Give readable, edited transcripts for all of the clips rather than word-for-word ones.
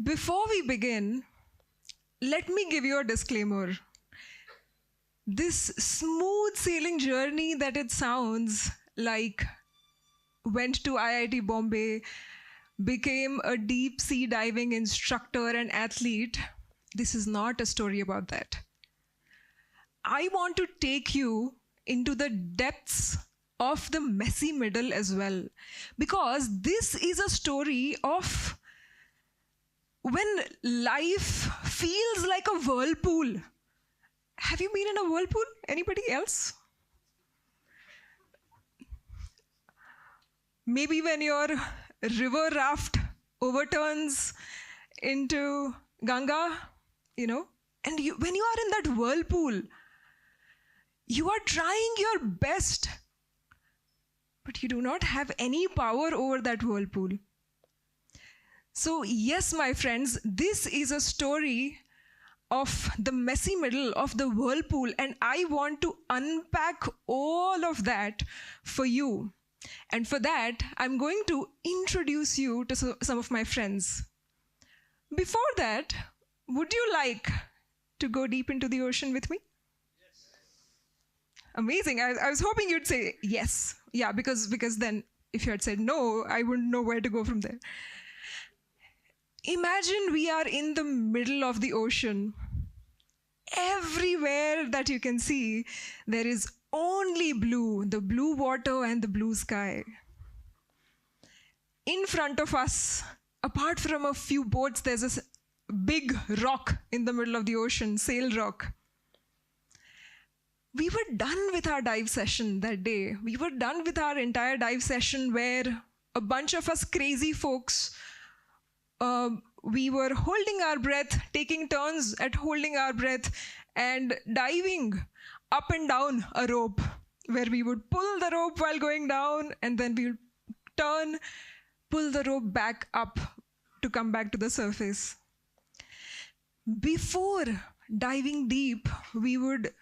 Before we begin, let me give you a disclaimer. This smooth sailing journey that it sounds like went to IIT Bombay, became a deep sea diving instructor and athlete. This is not a story about that. I want to take you into the depths of the messy middle as well, because this is a story of when life feels like a whirlpool. Have you been in a whirlpool? Anybody else? Maybe when your river raft overturns into Ganga, and when you are in that whirlpool, you are trying your best, but you do not have any power over that whirlpool. So yes, my friends, this is a story of the messy middle of the whirlpool, and I want to unpack all of that for you. And for that, I'm going to introduce you to some of my friends. Before that, would you like to go deep into the ocean with me? Yes. Amazing. I was hoping you'd say yes. Yeah, because then if you had said no, I wouldn't know where to go from there. Imagine we are in the middle of the ocean. Everywhere that you can see, there is only blue, the blue water and the blue sky. In front of us, apart from a few boats, there's a big rock in the middle of the ocean, sail rock. We were done with our dive session that day. We were done with our entire dive session where a bunch of us crazy folks, we were holding our breath, taking turns at holding our breath and diving up and down a rope, where we would pull the rope while going down and then we would turn, pull the rope back up to come back to the surface. Before diving deep, we would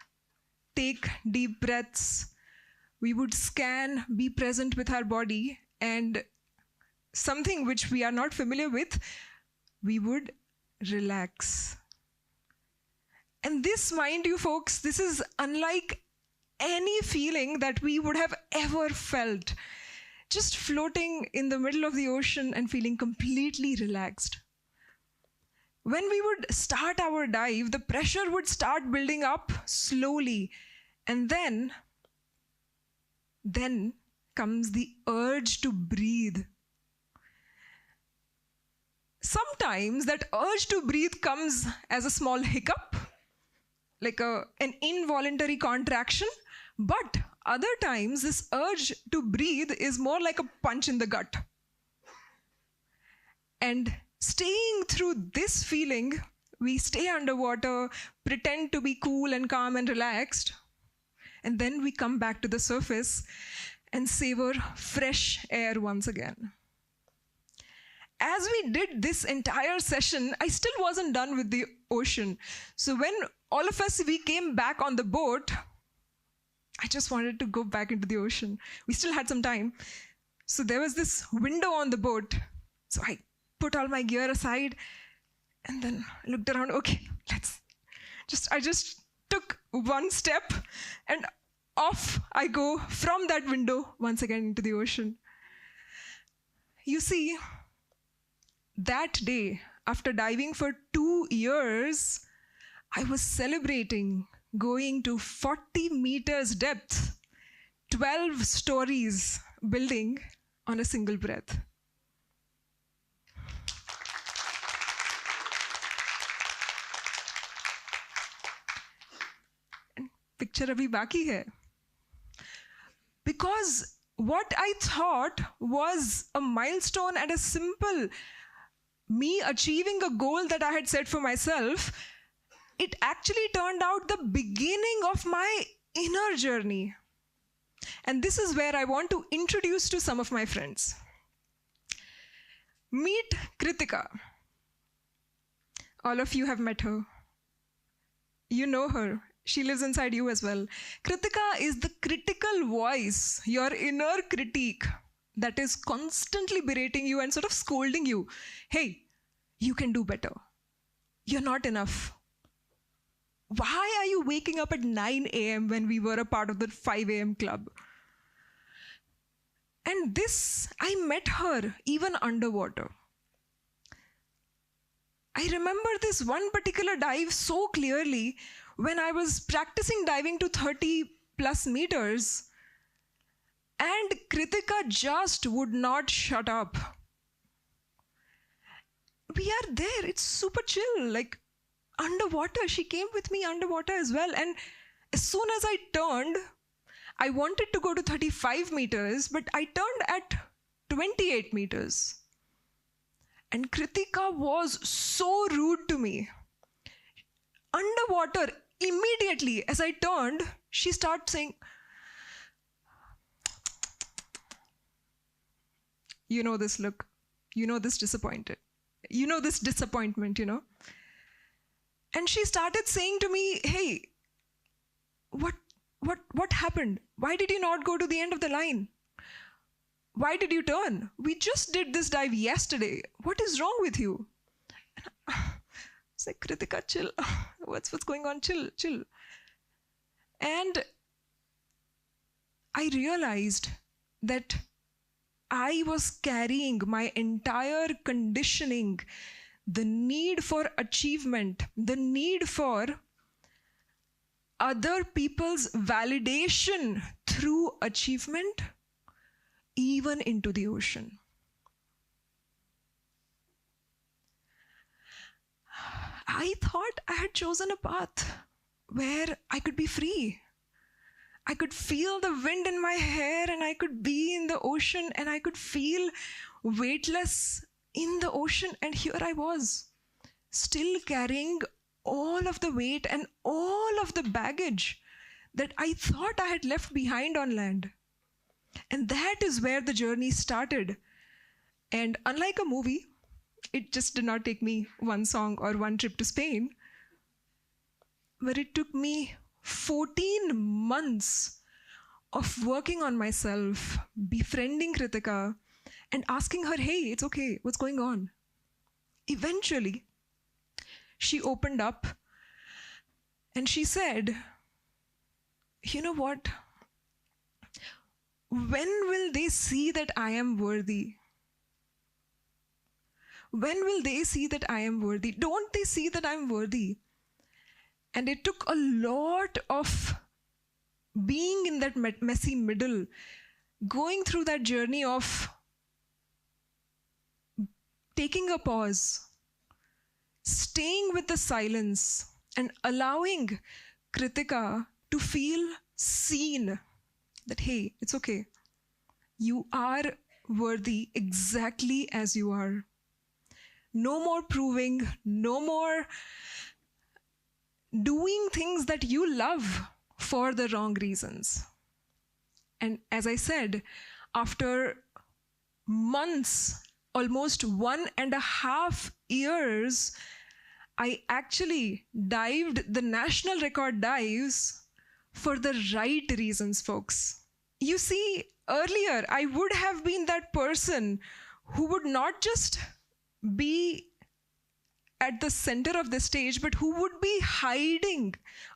take deep breaths, we would scan, be present with our body, and something which we are not familiar with, we would relax. And this, mind you folks, this is unlike any feeling that we would have ever felt. Just floating in the middle of the ocean and feeling completely relaxed. When we would start our dive, the pressure would start building up slowly. And then comes the urge to breathe. Sometimes that urge to breathe comes as a small hiccup, like an involuntary contraction, but other times this urge to breathe is more like a punch in the gut. And staying through this feeling, we stay underwater, pretend to be cool and calm and relaxed, and then we come back to the surface and savor fresh air once again. As we did this entire session, I still wasn't done with the ocean. So when all of us, we came back on the boat, I just wanted to go back into the ocean. We still had some time. So there was this window on the boat. So I put all my gear aside and then looked around. Okay, I just took one step and off I go from that window once again into the ocean. You see, that day, after diving for 2 years, I was celebrating going to 40 meters depth, 12 stories building on a single breath. And picture abhi baki hai. Because what I thought was a milestone and a simple me achieving a goal that I had set for myself, it actually turned out the beginning of my inner journey. And this is where I want to introduce to some of my friends. Meet Kritika. All of you have met her. You know her. She lives inside you as well. Kritika is the critical voice, your inner critique that is constantly berating you and sort of scolding you. Hey, you can do better. You're not enough. Why are you waking up at 9 a.m. when we were a part of the 5 a.m. club? And this, I met her even underwater. I remember this one particular dive so clearly when I was practicing diving to 30 plus meters, and Kritika just would not shut up. We are there, it's super chill, like underwater. She came with me underwater as well. And as soon as I turned, I wanted to go to 35 meters, but I turned at 28 meters. And Kritika was so rude to me. Underwater, immediately as I turned, she started saying, you know this look, you know this disappointed, you know this disappointment, you know. And she started saying to me, hey, what happened? Why did you not go to the end of the line? Why did you turn? We just did this dive yesterday. What is wrong with you? And I was like, Kritika, chill. What's going on? Chill. And I realized that I was carrying my entire conditioning, the need for achievement, the need for other people's validation through achievement, even into the ocean. I thought I had chosen a path where I could be free. I could feel the wind in my hair, and I could be in the ocean, and I could feel weightless in the ocean. And here I was, still carrying all of the weight and all of the baggage that I thought I had left behind on land. And that is where the journey started. And unlike a movie, it just did not take me one song or one trip to Spain, but it took me 14 months of working on myself, befriending Kritika, and asking her, hey, it's okay, what's going on? Eventually, she opened up and she said, you know what? When will they see that I am worthy? When will they see that I am worthy? Don't they see that I'm worthy? And it took a lot of being in that messy middle, going through that journey of taking a pause, staying with the silence, and allowing Kritika to feel seen. That, hey, it's okay. You are worthy exactly as you are. No more proving, no more doing things that you love for the wrong reasons. And as I said, after months, almost 1.5 years, I actually dived the national record dives for the right reasons, folks. You see, earlier, I would have been that person who would not just be at the center of the stage, but who would be hiding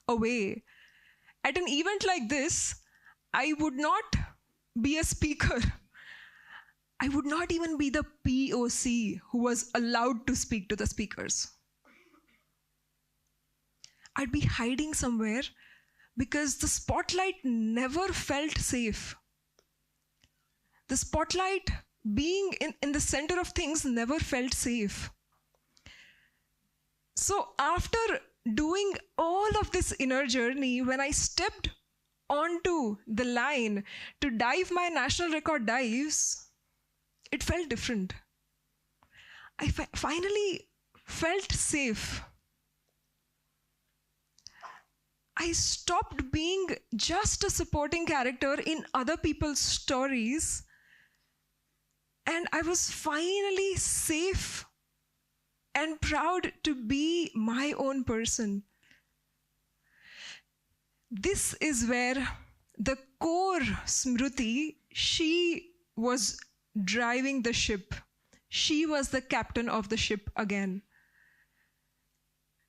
away. At an event like this, I would not be a speaker. I would not even be the POC who was allowed to speak to the speakers. I'd be hiding somewhere because the spotlight never felt safe. The spotlight, being in the center of things, never felt safe. So after doing all of this inner journey, when I stepped onto the line to dive my national record dives, it felt different. I finally felt safe. I stopped being just a supporting character in other people's stories, and I was finally safe and proud to be my own person. This is where the core Smruti, she was driving the ship. She was the captain of the ship again.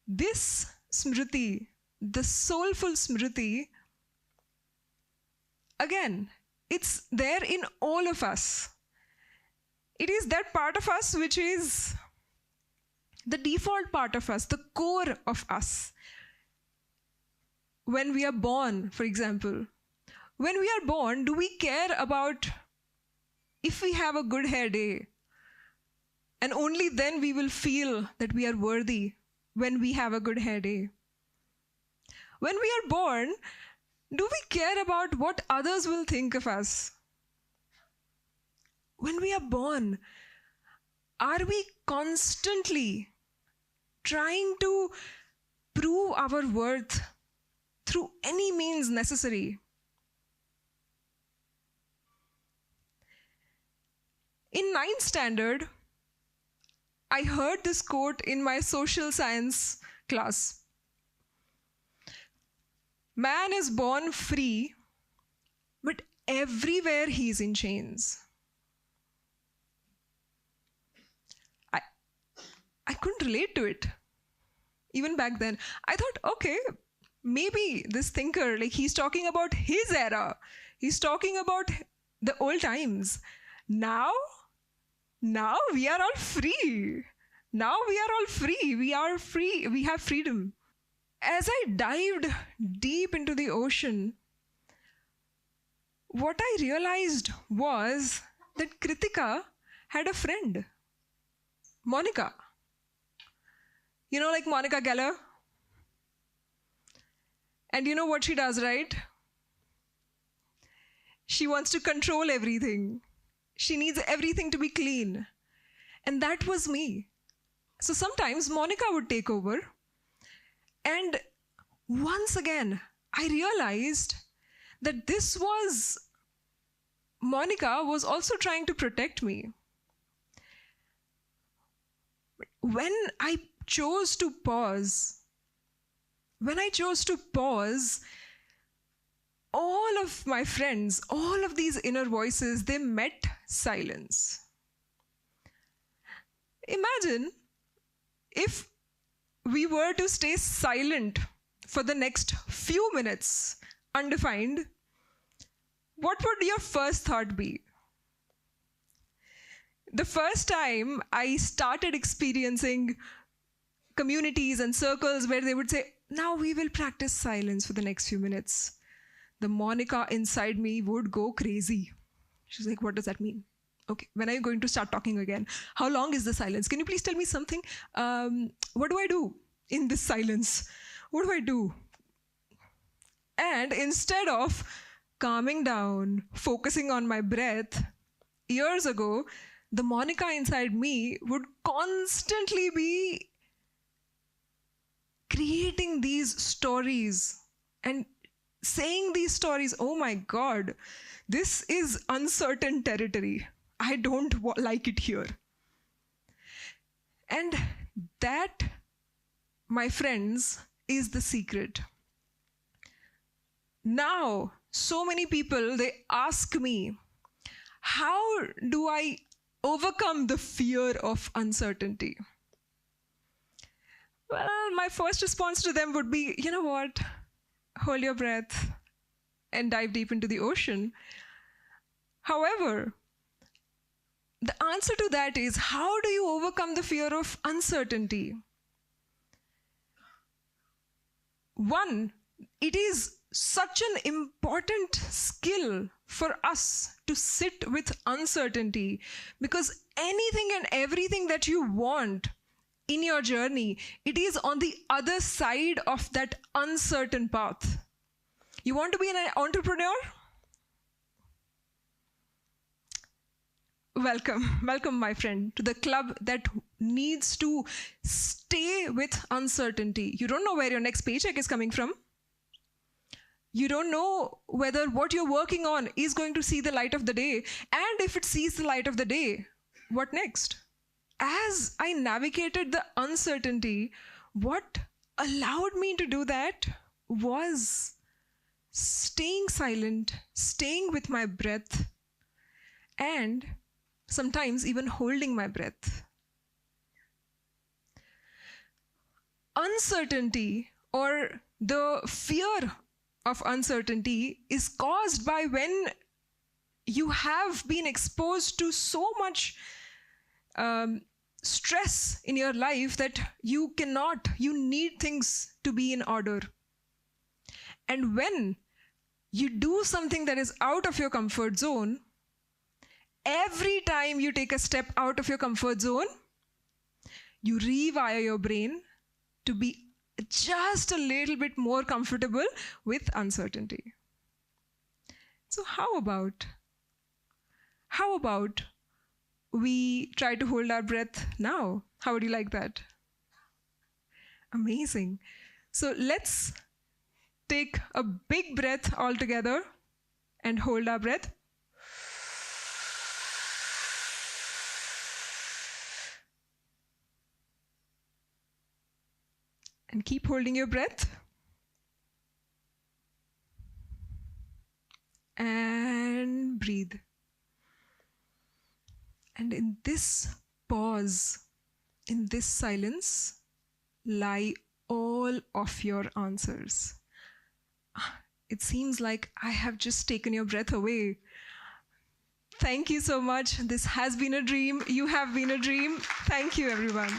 This Smruti, the soulful Smruti, again, it's there in all of us. It is that part of us which is the default part of us, the core of us. When we are born, for example, when we are born, do we care about if we have a good hair day? And only then we will feel that we are worthy when we have a good hair day. When we are born, do we care about what others will think of us? When we are born, are we constantly trying to prove our worth through any means necessary? In 9th standard, I heard this quote in my social science class. Man is born free, but everywhere he is in chains. I couldn't relate to it. Even back then, I thought, okay, maybe this thinker, like he's talking about his era. He's talking about the old times. Now we are all free. Now we are all free. We are free. We have freedom. As I dived deep into the ocean, what I realized was that Kritika had a friend, Monica. You know, like Monica Geller? And you know what she does, right? She wants to control everything. She needs everything to be clean. And that was me. So sometimes Monica would take over. And once again, I realized that Monica was also trying to protect me. When I chose to pause, all of my friends, all of these inner voices, they met silence. Imagine if we were to stay silent for the next few minutes, undefined, what would your first thought be? The first time I started experiencing communities and circles where they would say, now we will practice silence for the next few minutes, the Monica inside me would go crazy. She's like, what does that mean? Okay, when are you going to start talking again? How long is the silence? Can you please tell me something? What do I do in this silence? What do I do? And instead of calming down, focusing on my breath, years ago, the Monica inside me would constantly be creating these stories and saying these stories. Oh my God, this is uncertain territory. I don't like it here. And that, my friends, is the secret. Now, so many people, they ask me, how do I overcome the fear of uncertainty? Well, my first response to them would be, you know what? Hold your breath and dive deep into the ocean. However, the answer to that is, how do you overcome the fear of uncertainty? One, it is such an important skill for us to sit with uncertainty, because anything and everything that you want in your journey, it is on the other side of that uncertain path. You want to be an entrepreneur? Welcome, my friend, to the club that needs to stay with uncertainty. You don't know where your next paycheck is coming from. You don't know whether what you're working on is going to see the light of the day. And if it sees the light of the day, what next? As I navigated the uncertainty, what allowed me to do that was staying silent, staying with my breath, and sometimes even holding my breath. Uncertainty, or the fear of uncertainty, is caused by when you have been exposed to so much stress in your life that you need things to be in order. And when you do something that is out of your comfort zone, every time you take a step out of your comfort zone, you rewire your brain to be just a little bit more comfortable with uncertainty. So how about we try to hold our breath now? How would you like that? Amazing. So let's take a big breath all together and hold our breath. And keep holding your breath. And breathe. And in this pause, in this silence, lie all of your answers. It seems like I have just taken your breath away. Thank you so much. This has been a dream. You have been a dream. Thank you, everyone.